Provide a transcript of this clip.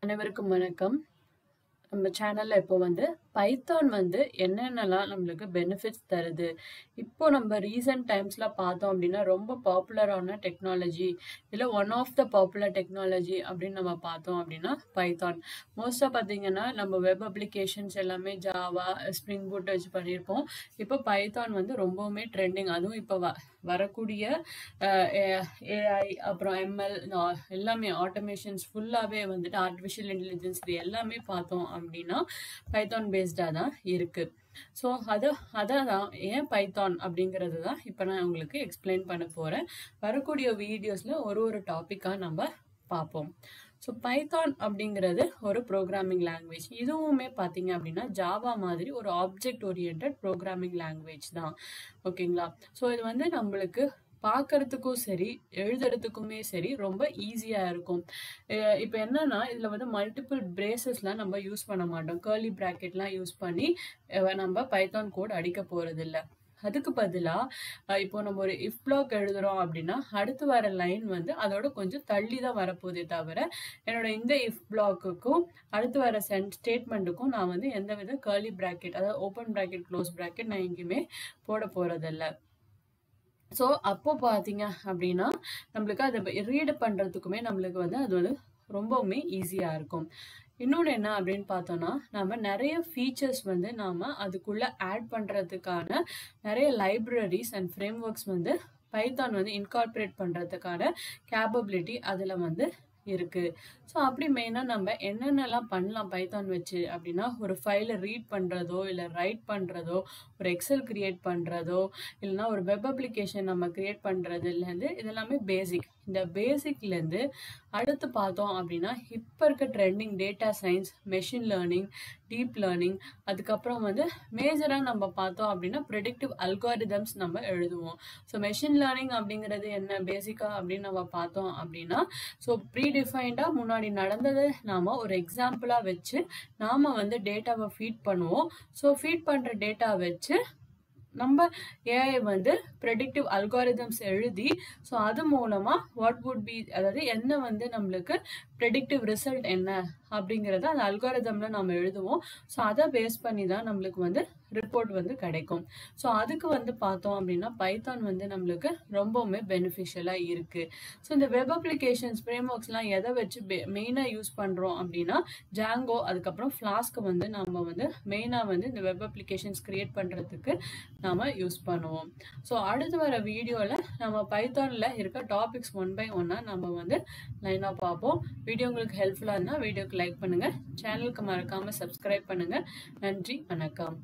அனைவருக்கும் வணக்கம். நம்ம சேனல்ல இப்போ பைத்தான் என்னென்னலாம் நம்மளுக்கு பெனிஃபிட்ஸ் தருது. இப்போ நம்ம ரீசன்ட் டைம்ஸ்ல பார்த்தோம் அப்படின்னா, ரொம்ப பாப்புலரான டெக்னாலஜி, இல்ல one of the popular technology அப்படின்னு நம்ம பார்த்தோம் அப்படின்னா பைத்தான். மோஸ்டா பார்த்தீங்கன்னா, நம்ம வெப் அப்ளிகேஷன்ஸ் எல்லாமே ஜாவா, ஸ்ப்ரிங் பூட் வச்சு பண்ணியிருப்போம். இப்போ பைத்தான் ரொம்பவுமே ட்ரெண்டிங். அதுவும் இப்போ வரக்கூடிய ஏஐ அப்புறம் எம்எல் எல்லாமே ஆட்டோமேஷன்ஸ் ஃபுல்லாவே ஆர்டிஃபிஷியல் இன்டெலிஜென்ஸ் இது எல்லாமே பார்த்தோம் அப்படின்னா பைத்தான் பேஸ்டாக தான் இருக்கு. ஸோ அதான் ஏன் பைத்தான் அப்படிங்கிறது தான் இப்போ நான் உங்களுக்கு எக்ஸ்பிளைன் பண்ண போகிறேன். வரக்கூடிய வீடியோஸில் ஒரு டாப்பிக்காக நம்ம பார்ப்போம். ஸோ பைத்தான் அப்படிங்கிறது ஒரு ப்ரோக்ராமிங் லாங்குவேஜ். இதுவுமே பார்த்தீங்க அப்படின்னா ஜாவா மாதிரி ஒரு ஆப்ஜெக்ட் ஓரியன்ட் ப்ரோக்ராமிங் லாங்குவேஜ் தான். ஓகேங்களா? ஸோ இது நம்மளுக்கு பார்க்கறதுக்கும் சரி, எழுதுறதுக்குமே சரி ரொம்ப ஈஸியா இருக்கும். இப்போ என்னன்னா இதுல மல்டிபிள் பிரேசஸ்லாம் நம்ம யூஸ் பண்ண மாட்டோம். கர்லி பிராக்கெட்லாம் யூஸ் பண்ணி நம்ம பைத்தான் கோட் அடிக்க போறது இல்ல. அதுக்கு பதிலா இப்போ நம்ம ஒரு இஃப் பிளாக் எழுதுறோம் அப்படின்னா அடுத்து வர லைன் அதோட கொஞ்சம் தள்ளி தான் வரப்போதே தவிர என்னோட இந்த இஃப் பிளாக்குக்கும் அடுத்து வர ஸ்டேட்மெண்ட்டுக்கும் நான் எந்த வித கர்லி பிராக்கெட், அதாவது ஓப்பன் பிராக்கெட் க்ளோஸ் பிராக்கெட் நான் எங்கேயுமே போட போறதில்ல. ஸோ அப்போ பார்த்தீங்க அப்படின்னா நம்மளுக்கு அதை ரீட் பண்ணுறதுக்குமே நம்மளுக்கு அது ரொம்பவுமே ஈஸியாக இருக்கும். இன்னொன்று என்ன அப்படின்னு பார்த்தோம்னா, நம்ம நிறைய ஃபீச்சர்ஸ் நாம் அதுக்குள்ளே ஆட் பண்ணுறதுக்கான நிறைய libraries and frame works Python incorporate பண்ணுறதுக்கான கேப்பபிலிட்டி அதில் இருக்கு. ஸோ அப்படி மெயினாக நம்ம என்னென்னலாம் பண்ணலாம் பைத்தான் வச்சு அப்படின்னா, ஒரு ஃபைலை ரீட் பண்ணுறதோ, இல்லை ரைட் பண்ணுறதோ, ஒரு எக்ஸல் கிரியேட் பண்ணுறதோ, இல்லைனா ஒரு வெப் அப்ளிகேஷன் நம்ம கிரியேட் பண்ணுறதுலேருந்து இதெல்லாமே பேசிக். இந்த பேசிக்லேருந்து அடுத்து பார்த்தோம் அப்படின்னா இப்போ இருக்க trending data science, machine learning, deep learning, அதுக்கப்புறம் மேஜராக நம்ம பார்த்தோம் அப்படின்னா ப்ரெடிக்டிவ் அல்காரிதம்ஸ் நம்ம எழுதுவோம். ஸோ மெஷின் லேர்னிங் அப்படிங்கிறது என்ன பேசிக்காக அப்படின்னு நம்ம பார்த்தோம் அப்படின்னா, ஸோ ப்ரீடிஃபைண்டாக முன்னாடி நடந்ததை நாம் ஒரு எக்ஸாம்பிளாக வச்சு நாம் டேட்டாவை ஃபீட் பண்ணுவோம். ஸோ ஃபீட் பண்ணுற டேட்டா வச்சு நம்ம ஏஐ ப்ரெடிக்டிவ் அல்காரிதம்ஸ் எழுதி, ஸோ அது மூலமா வாட் வுட் பி, அதாவது என்ன நம்மளுக்கு ப்ரெடிக்டிவ் ரிசல்ட் என்ன அப்படிங்கிறத அந்த அல்காரிதம்ல நம்ம எழுதுவோம். ஸோ அதை பேஸ் பண்ணி தான் நம்மளுக்கு ரிப்போர்ட் கிடைக்கும். ஸோ அதுக்கு பார்த்தோம் அப்படின்னா பைத்தான் நம்மளுக்கு ரொம்பவுமே பெனிஃபிஷியலாக இருக்கு. ஸோ இந்த வெப் அப்ளிகேஷன்ஸ் ஃப்ரேம் ஒர்க்ஸ்லாம் எதை வச்சு மெயினாக யூஸ் பண்ணுறோம் அப்படின்னா ஜாங்கோ, அதுக்கப்புறம் ஃப்ளாஸ்க்கு நம்ம மெயினாக இந்த வெப் அப்ளிகேஷன்ஸ் கிரியேட் பண்ணுறதுக்கு நாம யூஸ் பண்ணுவோம். ஸோ அடுத்து வர வீடியோவில் நம்ம பைத்தானில் இருக்க டாபிக்ஸ் 1 by 1 நம்ம லைனாக பார்ப்போம். வீடியோ உங்களுக்கு ஹெல்ப்ஃபுல்லாக இருந்தால் வீடியோக்கு லைக் பண்ணுங்கள், சேனலுக்கு மறக்காமல் சப்ஸ்கிரைப் பண்ணுங்கள். நன்றி, வணக்கம்.